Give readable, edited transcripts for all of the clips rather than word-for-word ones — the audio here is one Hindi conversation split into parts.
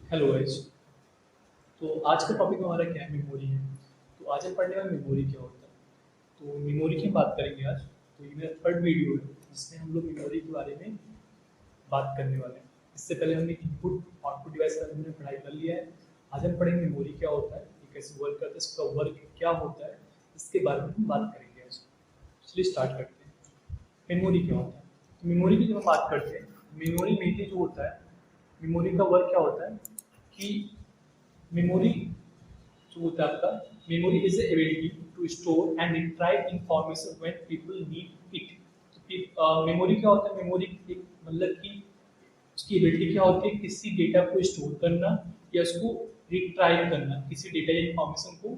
Hello guys. तो आज का टॉपिक हमारा क्या है? मेमोरी है। तो आज हम पढ़ने वाले मेमोरी क्या होता है। तो मेमोरी की हम बात करेंगे आज। तो ये मेरा थर्ड वीडियो है जिसमें हम लोग मेमोरी के बारे में बात करने वाले हैं। इससे पहले हमने इनपुट आउटपुट डिवाइस का हमने पढ़ाई कर लिया है। आज हम पढ़ेंगे मेमोरी क्या होता है, ये कैसे वर्क करता है, इसका वर्क क्या होता है, इसके बारे में हम बात करेंगे आज। चलिए स्टार्ट करते हैं। मेमोरी क्या होता है? तो मेमोरी की जब हम बात करते हैं, मेमोरी मेनली जो होता है, मेमोरी का वर्क क्या होता है कि मेमोरी जो होता है आपका, memory is ability to store and retrieve information when people need it. Memory क्या होता है? मेमोरी एक मतलब कि उसकी एबिलिटी क्या होती है, किसी डेटा को स्टोर करना या उसको रिट्राइव करना, किसी डेटा या इंफॉर्मेशन को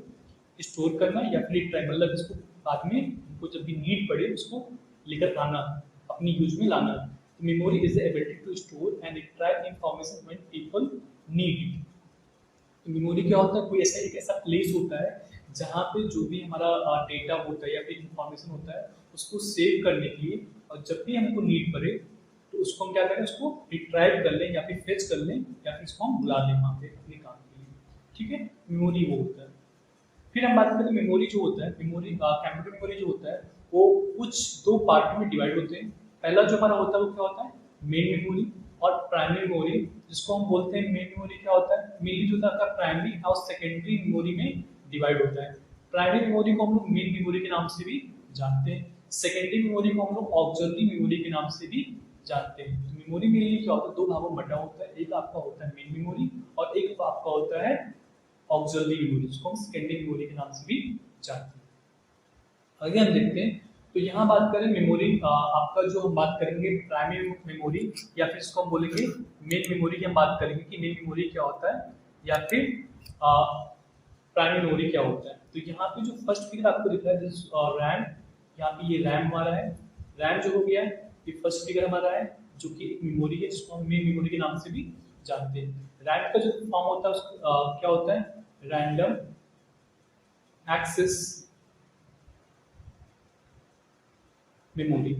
स्टोर करना या फिर रिट्राइव मतलब इसको बाद में उनको जब भी नीड पड़े उसको लेकर आना, अपनी यूज में लाना। तो memory is the ability to store and retrieve information when people need it. तो मेमोरी क्या होता है? कोई ऐसा एक ऐसा प्लेस होता है जहाँ पे जो भी हमारा डेटा होता है या फिर इंफॉर्मेशन होता है उसको सेव करने के लिए, और जब भी हमको नीड पड़े तो उसको हम क्या करें, उसको रिट्राइव कर लें या फिर फेच कर लें या फिर उसको हम बुला लें वहाँ पे अपने काम के लिए। ठीक है, मेमोरी वो होता है। फिर हम बात करें मेमोरी जो होता है, मेमोरी कंप्यूटर मेमोरी जो होता है वो कुछ दो पार्ट में डिवाइड होते हैं। पहला जो हमारा होता है वो क्या होता है, मेन मेमोरी और प्राइमरी मेमोरी, जिसको हम बोलते हैं मेन मेमोरी क्या होता है, मेनली जो होता है प्राइमरी और सेकेंडरी मेमोरी में डिवाइड होता है। प्राइमरी मेमोरी को हम लोग मेन मेमोरी के नाम से भी जानते हैं, सेकेंडरी मेमोरी को हम लोग ऑक्सिलरी मेमोरी के नाम से भी जानते हैं। तो मेमोरी मेनली क्या होता है, दो भागों में बटा होता है, एक आपका होता है मेन मेमोरी और एक आपका होता है ऑक्सिलरी मेमोरी, जिसको हम सेकेंडरी मेमोरी के नाम से भी जानते हैं। आगे हम देखते हैं। तो यहाँ बात करें मेमोरी, आपका जो हम बात करेंगे प्राइमरी मेमोरी या फिर इसको हम बोलेंगे मेन मेमोरी की हम बात करेंगे कि मेन मेमोरी क्या होता है या फिर प्राइमरी मेमोरी क्या होता है। तो यहाँ पे जो फर्स्ट फिगर आपको दिख रहा है रैम, यहाँ पे ये रैम हमारा है। रैम जो हो गया है ये फर्स्ट फिगर हमारा है, जो कि एक मेमोरी है जिसको हम मेन मेमोरी के नाम से भी जानते हैं। रैम का जो फॉर्म होता है उसका क्या होता है, रैंडम एक्सेस मेमोरी।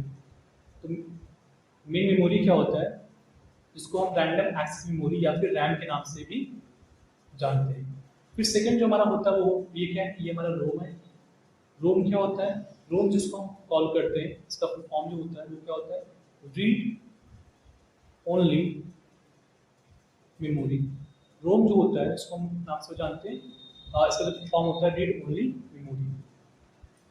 तो मेन मेमोरी क्या होता है, जिसको हम रैंडम एक्सेस मेमोरी या फिर रैम के नाम से भी जानते हैं। फिर सेकंड जो हमारा होता है वो ये क्या है, ये हमारा रोम है। रोम क्या होता है, रोम जिसको हम कॉल करते हैं, इसका फुल फॉर्म जो होता है वो क्या होता है, रीड ओनली मेमोरी। रोम जो होता है इसको हम नाम से जानते हैं, इसका जो फॉर्म होता है रीड ओनली मेमोरी।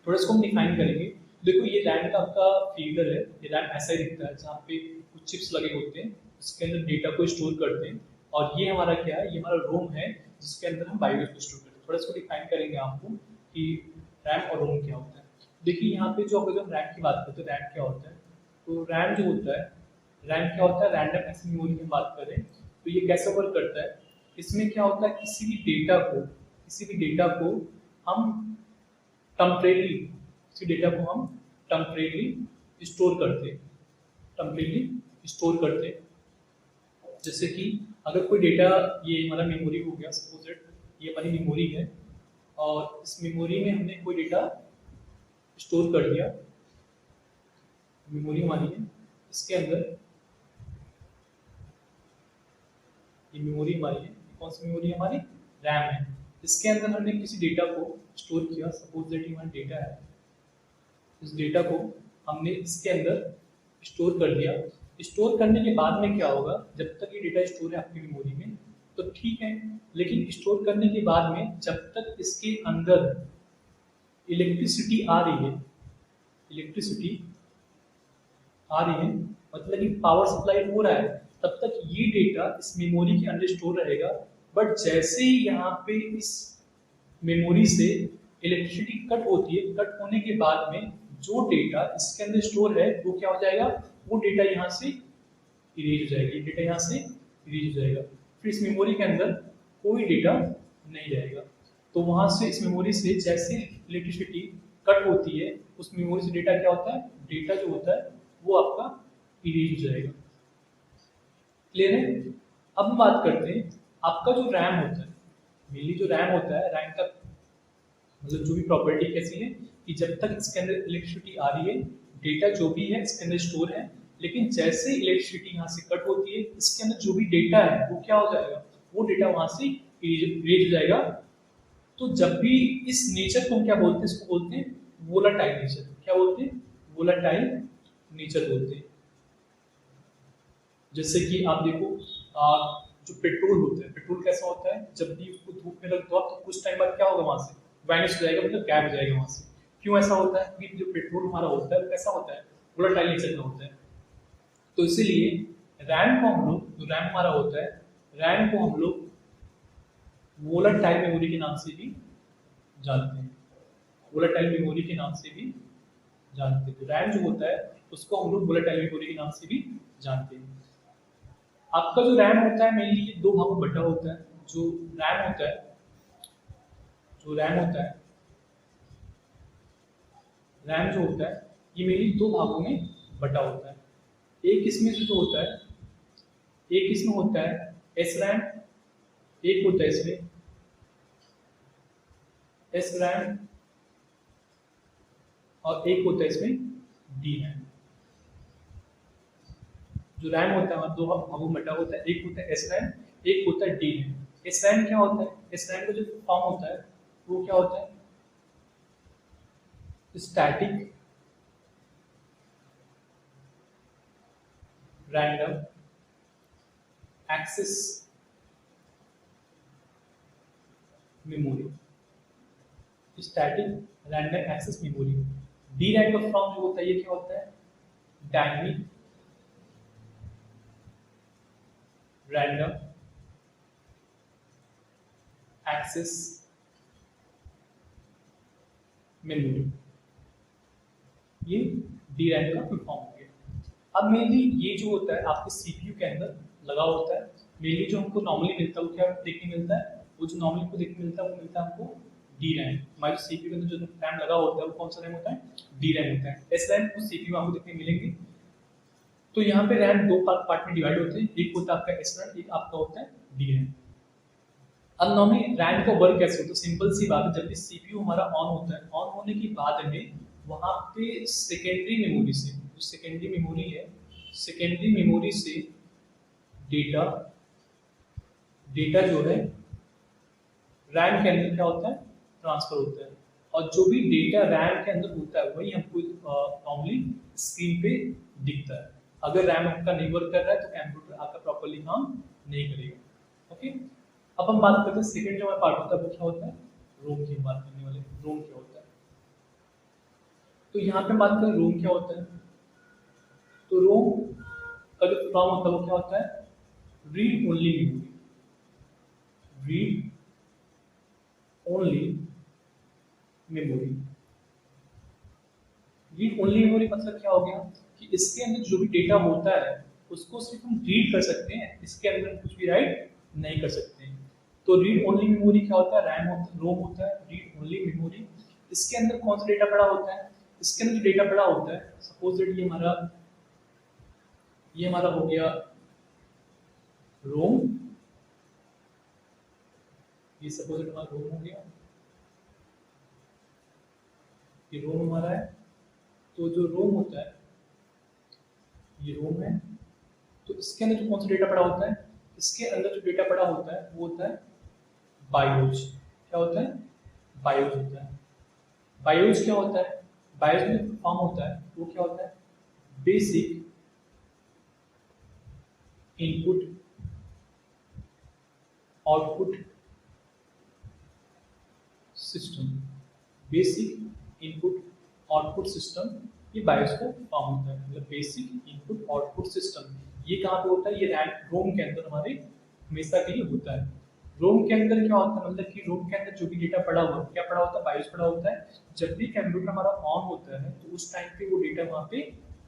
थोड़ा इसको हम डिफाइन करेंगे। देखो ये रैम का आपका फिगर है, ये रैम ऐसा ही दिखता है जहाँ पे कुछ चिप्स लगे होते हैं, इसके अंदर डेटा को स्टोर करते हैं। और ये हमारा क्या है, ये हमारा रोम है जिसके अंदर हम बायोस को स्टोर करते हैं। थोड़ा इसको डिफाइन करेंगे आपको कि रैम और रोम क्या होता है। देखिए यहाँ पे जो अगर हम रैम की बात करते हैं, रैम क्या होता है, तो रैम जो होता है, रैम क्या होता है, रैंडम एक्सेस मेमोरी की बात करें तो ये कैसे वर्क करता है। इसमें क्या होता है, किसी भी डेटा को हम टेम्परेरी, किसी डेटा को हम टेम्परेरी स्टोर करते हैं, टेम्परेरी स्टोर करते हैं। जैसे कि अगर कोई डेटा, ये हमारा मेमोरी हो गया सपोज दैट, ये हमारी मेमोरी है और इस मेमोरी में हमने कोई डेटा स्टोर कर दिया, मेमोरी हमारी है, इसके अंदर ये मेमोरी हमारी है, कौन सी मेमोरी हमारी, रैम है। इसके अंदर हमने किसी डेटा को स्टोर किया, सपोज दैट ये हमारा डेटा है, इस डेटा को हमने इसके अंदर स्टोर कर दिया। स्टोर करने के बाद में क्या होगा, जब तक ये डेटा स्टोर है आपकी मेमोरी में तो ठीक है, लेकिन स्टोर करने के बाद में जब तक इसके अंदर इलेक्ट्रिसिटी आ रही है, इलेक्ट्रिसिटी आ रही है मतलब कि पावर सप्लाई हो रहा है, तब तक ये डेटा इस मेमोरी के अंदर स्टोर रहेगा। बट जैसे ही यहाँ पे इस मेमोरी से इलेक्ट्रिसिटी कट होती है, कट होने के बाद में जो डेटा इसके अंदर स्टोर है वो क्या हो जाएगा, वो डेटा यहाँ से इरेज हो जाएगा, ये डेटा यहाँ से इरेज हो जाएगा। फिर इस मेमोरी के अंदर कोई डेटा नहीं रहेगा। तो वहां से इस मेमोरी से जैसे इलेक्ट्रिसिटी कट होती है, उस मेमोरी से डेटा क्या होता है, डेटा जो होता है वो आपका इरेज हो जाएगा। क्लियर है। अब हम बात करते हैं आपका जो रैम होता है, मेनली जो रैम होता है, रैम का मतलब जो भी प्रॉपर्टी कैसी है कि जब तक इसके अंदर इलेक्ट्रिसिटी आ रही है, डेटा जो भी है इसके अंदर स्टोर है, लेकिन जैसे इलेक्ट्रिसिटी यहाँ से कट होती है, इसके अंदर जो भी डेटा है वो क्या हो जाएगा, वो डेटा वहां से इरेज हो जाएगा। तो जब भी इस नेचर को हम क्या बोलते हैं, इसको बोलते हैं वोलाटाइल नेचर। क्या बोलते हैं? वोलाटाइल नेचर बोलते हैं। जैसे कि आप देखो, जो पेट्रोल होता है, पेट्रोल कैसा होता है, जब भी उसको धूप में रख दो आप, तो कुछ टाइम बाद क्या होगा, वहां से वैनिश हो जाएगा, मतलब गायब हो जाएगा वहां से। क्यों ऐसा होता है? क्योंकि जो पेट्रोल हमारा होता है वो कैसा होता है, वोलाटाइल नेचर का होता है। तो इसीलिए रैम को हम लोग, जो रैम हमारा होता है, रैम को हम लोग वोलाटाइल मेमोरी के नाम से भी जानते हैं। वोलाटाइल मेमोरी के नाम से भी जानते हैं। तो रैम जो होता है उसको हम लोग वोलाटाइल मेमोरी के नाम से भी जानते हैं। आपका जो रैम होता है मेनली ये दो भागों में बटा होता है। जो रैम होता है, जो रैम होता है, रैम जो होता है ये मेनली दो भागों में बटा होता है। एक इसमें से जो होता है, एक इसमें होता है एस रैम, एक होता है इसमें एस रैम, और एक होता है इसमें डी रैम। जो रैम होता है दो भागों में बटा होता है, एक होता है एस रैम, एक होता है डी रैम। एस रैम क्या होता है? एस रैम का जो फॉर्म होता है वो क्या होता है, static random access memory. Static random access memory. D RAM का फॉर्म जो होता है ये क्या होता है, डायनेमिक रैंडम एक्सेस मेमोरी। ये डी रैम का फुल फॉर्म हो गया। अब मेनली ये जो होता है आपके सीपीयू के अंदर लगा होता है। मेनली जो हमको नॉर्मली मिलता है वो क्या देखने मिलता है, वो जो नॉर्मली को देखने मिलता है वो मिलता है हमको डी रैम। हमारे सीपीयू के अंदर जो रैम लगा होता है वो कौन सा रैम होता है, डी रैम होता है। एस रैम को सीपीयू आपको देखने मिलेंगे। तो यहाँ पे रैम दो पार्ट में डिवाइड होते हैं, एक होता है आपका एस रैम, एक आपका होता है डी रैम। अब नॉर्मली रैम का वर्क कैसे होता है, सिंपल सी बात है, जब भी सीपीयू हमारा ऑन होता है, ऑन होने के बाद हमें वहां पे सेकेंडरी मेमोरी से, जो सेकेंडरी मेमोरी है, सेकेंडरी मेमोरी से डेटा, डेटा जो है रैम के अंदर क्या होता है, ट्रांसफर होता है। और जो भी डेटा रैम के अंदर होता है वही हमको नॉर्मली स्क्रीन पे दिखता है। अगर रैम आपका नहीं वर्क कर रहा है तो कंप्यूटर आपका प्रॉपर्ली काम नहीं करेगा। ओके, अब हम बात करते हैं सेकंड जो हमारा पार्ट होता है वो क्या होता है, रोम की बात करने वाले। रोम क्या होता है, तो यहाँ पे बात करें रोम क्या होता है, तो रोम का जो फॉर्म होता है वो क्या होता है, read only memory. Read only memory. Read only memory मतलब क्या हो गया कि इसके अंदर जो भी डेटा होता है उसको सिर्फ हम रीड कर सकते हैं, इसके अंदर कुछ भी राइट नहीं कर सकते हैं। तो रीड ओनली मेमोरी क्या होता है, रैम होता है, रोम होता है, रीड ओनली मेमोरी। इसके अंदर कौन सा डेटा पड़ा होता है, इसके अंदर जो डेटा पड़ा होता है, सपोज दैट ये हमारा हो गया रोम, ये सपोज दैट हमारा रोम हो गया, ये रोम हमारा है। तो जो रोम होता है, ये रोम है, तो इसके अंदर जो कौन सा डेटा पड़ा होता है, इसके अंदर जो डेटा पड़ा होता है वो होता है बायोज। क्या होता है, बायोज होता है। बायोज क्या होता है, बायोज में जो फॉर्म होता है वो क्या होता है, basic input output system. Basic input output system, ये बायोस का फॉर्म होता है। मतलब बेसिक इनपुट आउटपुट सिस्टम ये कहाँ पे होता है, ये रैम रोम के अंदर हमारे हमेशा के लिए होता है। रोम के अंदर क्या होता है, मतलब कि रोम के अंदर जो भी डेटा पड़ा हुआ है, क्या पड़ा होता है, बायोस पड़ा होता है। जब भी कंप्यूटर हमारा ऑन होता है तो उस टाइम पे वो डेटा वहाँ पे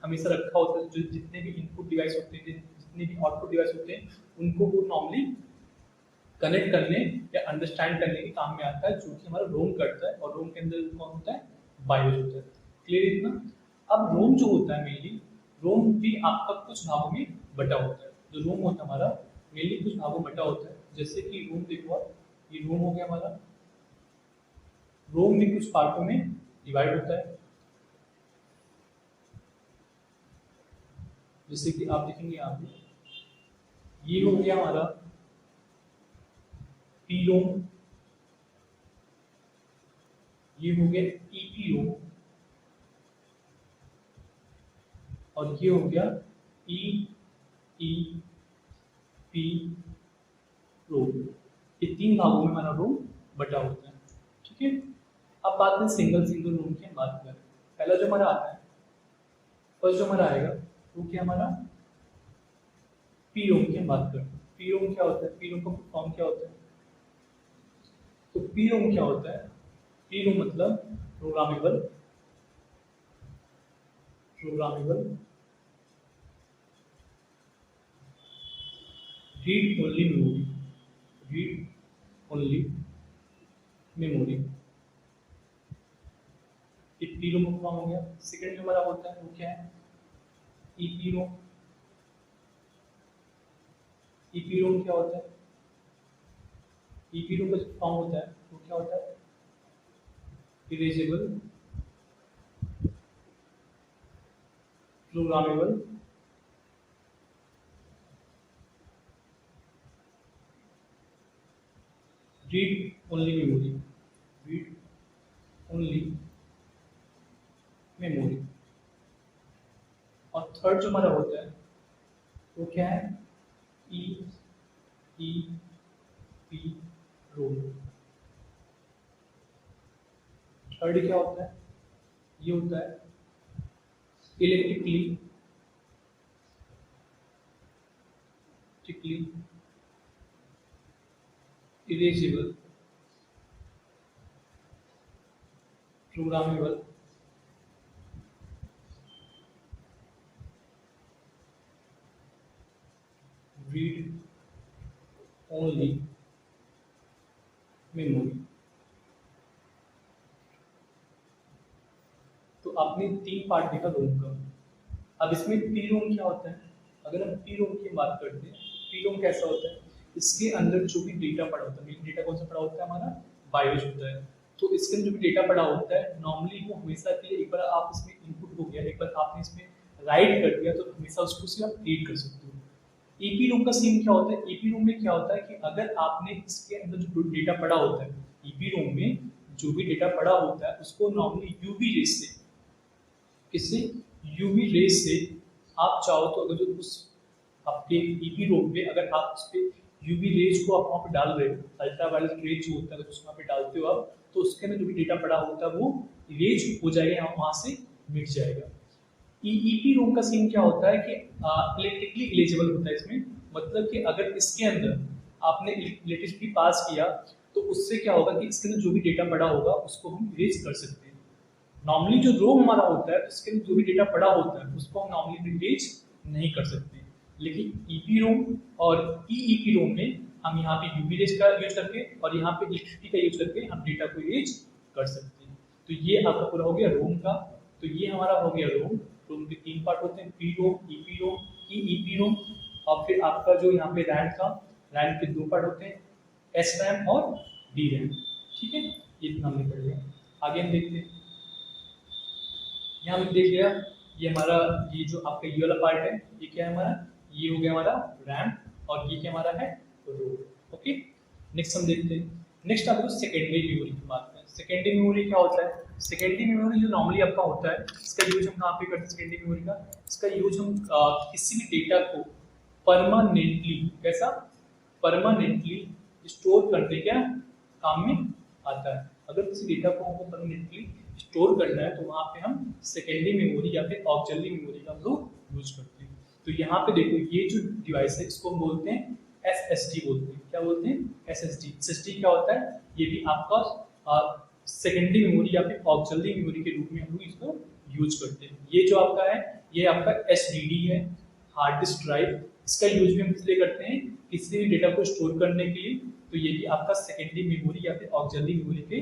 हमेशा रखा होता है। जो जितने भी इनपुट डिवाइस होते हैं, जितने भी आउटपुट डिवाइस होते हैं, उनको वो नॉर्मली कनेक्ट करने या अंडरस्टैंड करने के काम में आता है, जो कि हमारा रोम करता है। और रोम के अंदर कौन होता है, बायोस होता है। क्लियर इतना। अब रोम जो होता है मेनली, रोम भी आपका कुछ भागों में बटा होता है। जो रोम होता है हमारा मेनली कुछ भागों में बटा होता है। जैसे कि रोम देखो आप, ये रोम हो गया हमारा। रोम भी कुछ पार्टों में डिवाइड होता है। जैसे कि आप देखेंगे यहाँ पे, ये हो गया हमारा पी रोम, ये हो गया ईपी रोम, और ये हो गया ई ई पी रोम। ये तीन भागों में हमारा रोम बटा होता है। ठीक है, अब बात करें सिंगल सिंगल रोम की, हम बात करें पहला जो हमारा आता है, फर्स्ट जो हमारा आएगा वो क्या हमारा पी रोम की हम बात करते हैं। पी रोम क्या होता है, पी रोम का फॉर्म क्या होता है? तो पी रोम क्या होता है? पी रोम मतलब programmable programmable read only memory, read only memory. एक पी रोम का फॉर्म हो गया। सेकंड जो हमारा होता है वो क्या है? ईपी रोम। ईपी रोम क्या होता है? ईपी रोम का जो फॉर्म होता है वो क्या होता है? Erasable programmable read only memory, read only memory. और थर्ड जो हमारा होता है वो क्या है? ई ई पी रोम। थर्ड क्या होता है? ये होता है electrically erasable programmable read only memory. तो आपने तीन पार्ट देखा रोम का। अब इसमें पी रोम क्या होता है? अगर हम पी रोम की बात करते हैं, पी रोम कैसा होता है? इसके अंदर जो भी डेटा पड़ा होता है, मेन डेटा कौन सा पड़ा होता है? हमारा बायोस होता है। तो इसके अंदर जो भी डेटा पड़ा होता है नॉर्मली वो हमेशा के लिए, एक बार आप इसमें इनपुट हो गया, एक बार आपने इसमें राइट कर दिया, तो हमेशा उसको से आप रीड कर सकते हो। ईपी रोम का सीन क्या होता है? ईपी रोम में क्या होता है कि अगर आपने इसके अंदर जो डेटा पड़ा होता है, ईपी रोम में जो भी डेटा पड़ा होता है उसको नॉर्मली यूवी रेज से, किससे? यूवी रेज से आप चाहो तो अगर जो उस आपके ईपी रोम पे अगर आप उस पे यूवी रेज को आप वहाँ पे डाल रहे हो, अल्ट्रावायलेट रेज जो होता है अगर उसको वहाँ पे डालते हो आप, तो उसके अंदर जो भी डेटा पड़ा होता है वो रेज हो जाएगा, यहाँ वहाँ से मिट जाएगा। ईपी रोम का सीन क्या होता है कि इलेक्ट्रिकली इलिजिबल होता है इसमें, मतलब कि अगर इसके अंदर आपने इलेक्ट्रिसिटी पास किया तो उससे क्या होगा कि इसके अंदर जो भी डेटा पड़ा होगा उसको हम इरेज कर सकते हैं। नॉर्मली जो रोम हमारा होता है उसके अंदर जो भी डेटा पड़ा होता है उसको हम नॉर्मली इरेज नहीं कर सकते, लेकिन ईपी रोम और ईईपी रोम में हम यहाँ पे यूवी रेज का यूज करके और यहाँ पे इलेक्ट्रिसिटी का यूज करके हम डेटा को इरेज कर सकते हैं। तो ये आपका पूरा हो गया रोम का। तो ये हमारा हो गया रोम। रोम के तीन पार्ट होते हैं, पी रोम, ईपी रोम, ईईपी रोम। और फिर आपका जो यहाँ पे रैम था, रैम के दो पार्ट होते हैं, एस रैम और डी रैम। ठीक है, ये इतना हमने कर लिया। आगे हम देखते हैं, यहाँ हमने देख लिया ये हमारा, ये जो आपका ये वाला पार्ट है ये क्या है हमारा? ये हो गया हमारा रैम, और ये क्या हमारा है? रोम। ओके, नेक्स्ट हम देखते हैं। नेक्स्ट आपको सेकेंडरी मेमोरी की बात करें। सेकेंडरी मेमोरी क्या होता है? सेकेंडरी मेमोरी जो नॉर्मली आपका होता है, इसका यूज हम कहाँ पे करते हैं? सेकेंडरी मेमोरी का इसका यूज हम किसी भी डेटा को परमानेंटली, कैसा? परमानेंटली स्टोर करने क्या काम में आता है। अगर किसी डेटा को हमको परमानेंटली स्टोर करना है तो वहाँ पे हम सेकेंडरी मेमोरी या फिर ऑक्सिलरी मेमोरी का हम लोग यूज करते हैं। तो यहाँ पे देखो ये जो डिवाइस है इसको हम बोलते हैं एसएसडी बोलते हैं। क्या बोलते हैं? एसएसडी। एसएसडी क्या होता है? ये भी आपका सेकेंडरी मेमोरी या फिर ऑक्सिलरी मेमोरी के रूप में हम लोग इसको यूज करते हैं। ये जो आपका है ये आपका एसडीडी है, हार्ड डिस्क ड्राइव। इसका यूज भी हम इसलिए करते हैं किसी भी डेटा को स्टोर करने के लिए। तो ये भी आपका सेकेंडरी मेमोरी या फिर ऑक्सिलरी मेमोरी के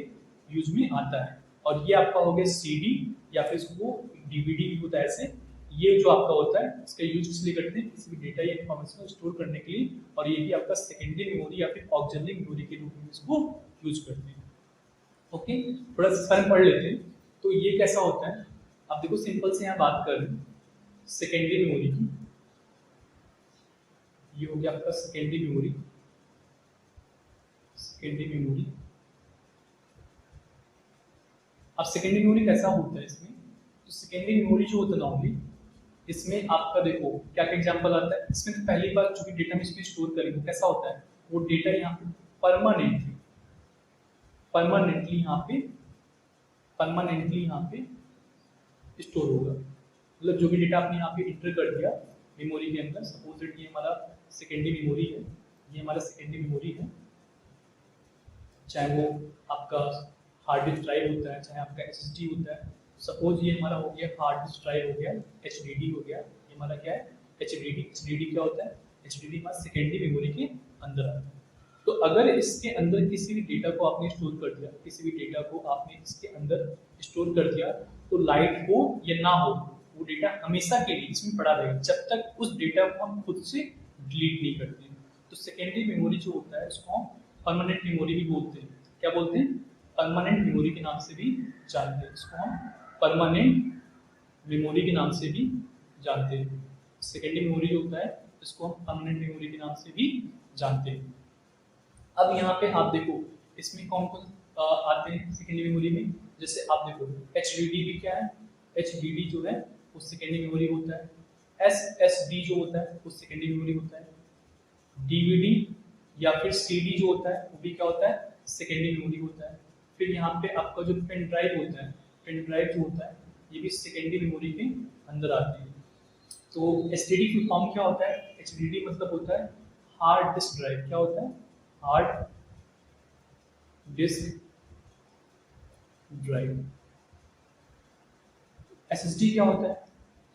यूज में आता है। और ये आपका हो गया सीडी या फिर इसको डीवीडी भी होता है ऐसे। ये जो आपका होता है इसका यूज इसलिए करते हैं किसी भी डेटा या इन्फॉर्मेशन को स्टोर करने के लिए, और ये भी आपका सेकेंडरी मेमोरी या फिर ऑक्सिलरी मेमोरी के रूप में इसको यूज करते हैं। ओके, थोड़ा सा पढ़ लेते हैं। तो ये कैसा होता है? आप देखो सिंपल से यहाँ बात कर रहे हैं सेकेंडरी मेमोरी की। ये हो गया आपका सेकेंडरी मेमोरी। Secondary memory. अब सेकेंडरी मेमोरी कैसा होता है इसमें, तो सेकेंडरी मेमोरी जो होता है नॉर्मली इसमें आपका देखो क्या क्या एग्जांपल आता है। इसमें तो पहली बार जो भी डेटा हम इसमें स्टोर करेंगे वो कैसा होता है, वो डेटा यहाँ पे परमानेंटली यहाँ पे स्टोर होगा। मतलब जो भी डेटा आपने यहाँ पे इंटर कर दिया मेमोरी के अंदर, सपोज ये हमारा सेकेंडरी मेमोरी है, ये हमारा सेकेंडरी मेमोरी है, चाहे वो आपका हार्ड डिस्क ड्राइव होता है, चाहे आपका एसएसडी होता है। सपोज ये हमारा हो गया हार्ड डिस्क ड्राइव हो गया, एचडीडी हो गया, ये हमारा क्या है एचडीडी। एचडीडी क्या होता है, एचडीडी हमारा सेकेंडरी मेमोरी के अंदर आता है। तो अगर इसके अंदर किसी भी डेटा को आपने स्टोर कर दिया, किसी भी डेटा को आपने इसके अंदर स्टोर कर दिया, तो लाइट हो या ना हो वो डेटा हमेशा के लिए इसमें पड़ा रहेगा जब तक उस डेटा को हम खुद से डिलीट नहीं करते हैं। तो सेकेंडरी मेमोरी जो होता है उसको हम परमानेंट मेमोरी भी बोलते हैं। क्या बोलते हैं, परमानेंट मेमोरी के नाम से भी जानते हैं। इसको हम परमानेंट मेमोरी के नाम से भी जानते हैं। सेकेंडरी मेमोरी जो होता है इसको हम परमानेंट मेमोरी के नाम से भी जानते हैं। अब यहाँ पे आप देखो इसमें कौन कौन आते हैं सेकेंडरी मेमोरी में, जैसे आप देखो एचडीडी भी क्या है, एचडीडी जो है वो सेकेंडरी मेमोरी होता है। एसएसडी जो होता है वो सेकेंडरी मेमोरी होता है। डीवीडी या फिर सीडी जो होता है वो भी क्या होता है, सेकेंडरी मेमोरी होता है। फिर यहाँ पे आपका जो पेन ड्राइव होता है, पेन ड्राइव जो होता है ये भी सेकेंडरी मेमोरी के अंदर आती है। तो एचडीडी की फॉर्म क्या होता है, एचडीडी मतलब होता है हार्ड डिस्क ड्राइव। क्या होता है, हार्ड डिस्क ड्राइव। एसएसडी क्या होता है,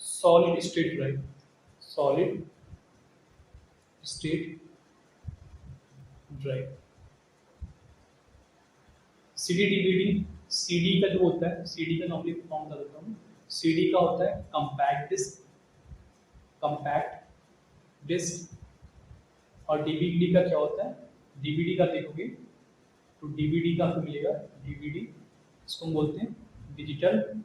solid state drive, solid state drive. CD DVD, CD का जो होता है, सीडी का नॉर्मली फॉर्म बता देता हूँ। सीडी का होता है कंपैक्ट डिस्क, कंपैक्ट डिस्क। और डीवीडी का क्या होता है, डीवीडी का देखोगे तो डीवीडी का आपको मिलेगा डीवीडी, इसको हम बोलते हैं digital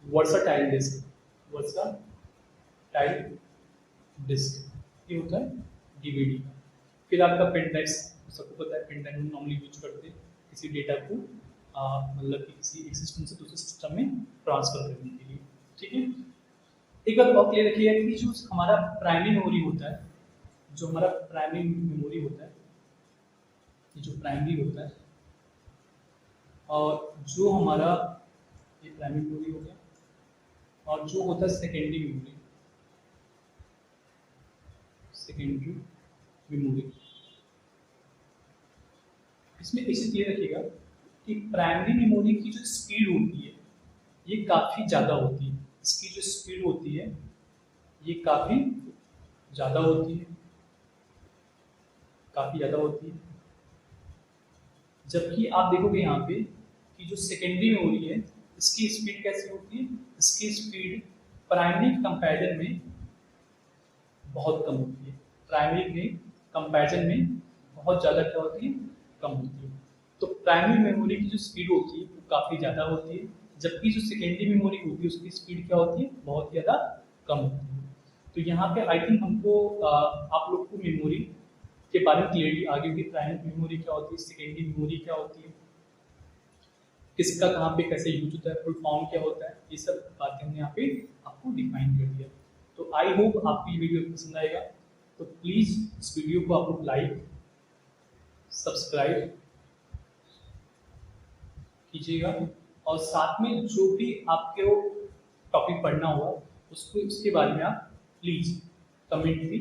versatile disc, versatile disc ये होता है डीवीडी। फिर आपका पेन ड्राइव, सबको पता है पेन ड्राइव नॉर्मली यूज करते हैं किसी डेटा को मतलब कि किसी एक सिस्टम से दूसरे सिस्टम में ट्रांसफर करने के लिए। ठीक है, एक बात और क्लियर रखिएगा कि जो हमारा प्राइमरी मेमोरी होता है, जो हमारा प्राइमरी मेमोरी होता है, ये जो प्राइमरी होता है, और जो हमारा ये प्राइमरी मेमोरी हो गया, और जो होता है सेकेंडरी मेमोरी, सेकेंडरी मेमोरी। इसमें इसे क्लियर रखिएगा कि प्राइमरी मेमोरी की जो स्पीड होती है ये काफ़ी ज़्यादा होती है। इसकी जो स्पीड होती है ये काफ़ी ज़्यादा होती है, काफ़ी ज़्यादा होती है। जबकि आप देखोगे यहाँ पे कि जो सेकेंडरी मेमोरी है इसकी स्पीड कैसी होती है, इसकी स्पीड प्राइमरी के कंपैरिजन में बहुत कम होती है। प्राइमरी के कंपैरिजन में बहुत ज़्यादा क्या होती है, कम होती है। तो प्राइमरी मेमोरी की जो स्पीड होती है वो काफ़ी ज़्यादा होती है, जबकि जो सेकेंडरी मेमोरी होती है उसकी स्पीड क्या होती है, बहुत ज़्यादा कम होती है। तो यहाँ पे आई थिंक हमको आप लोग को मेमोरी के बारे में क्लियरली आ गई कि प्राइमरी मेमोरी क्या होती है, सेकेंडरी मेमोरी क्या होती है, किसका कहाँ पे कैसे यूज होता है, फुल फॉर्म क्या होता है, ये सब बातें हमने यहाँ पे आपको डिफाइन कर दिया। तो आई होप आपको ये वीडियो पसंद आएगा। तो प्लीज़ इस वीडियो को आप लोग लाइक सब्सक्राइब कीजिएगा, और साथ में जो भी आपको टॉपिक पढ़ना होगा उसको उसके बारे में आप प्लीज़ कमेंट भी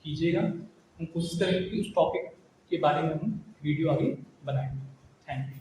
कीजिएगा। हम कोशिश करेंगे कि उस टॉपिक के बारे में हम वीडियो आगे बनाएंगे। Thank you.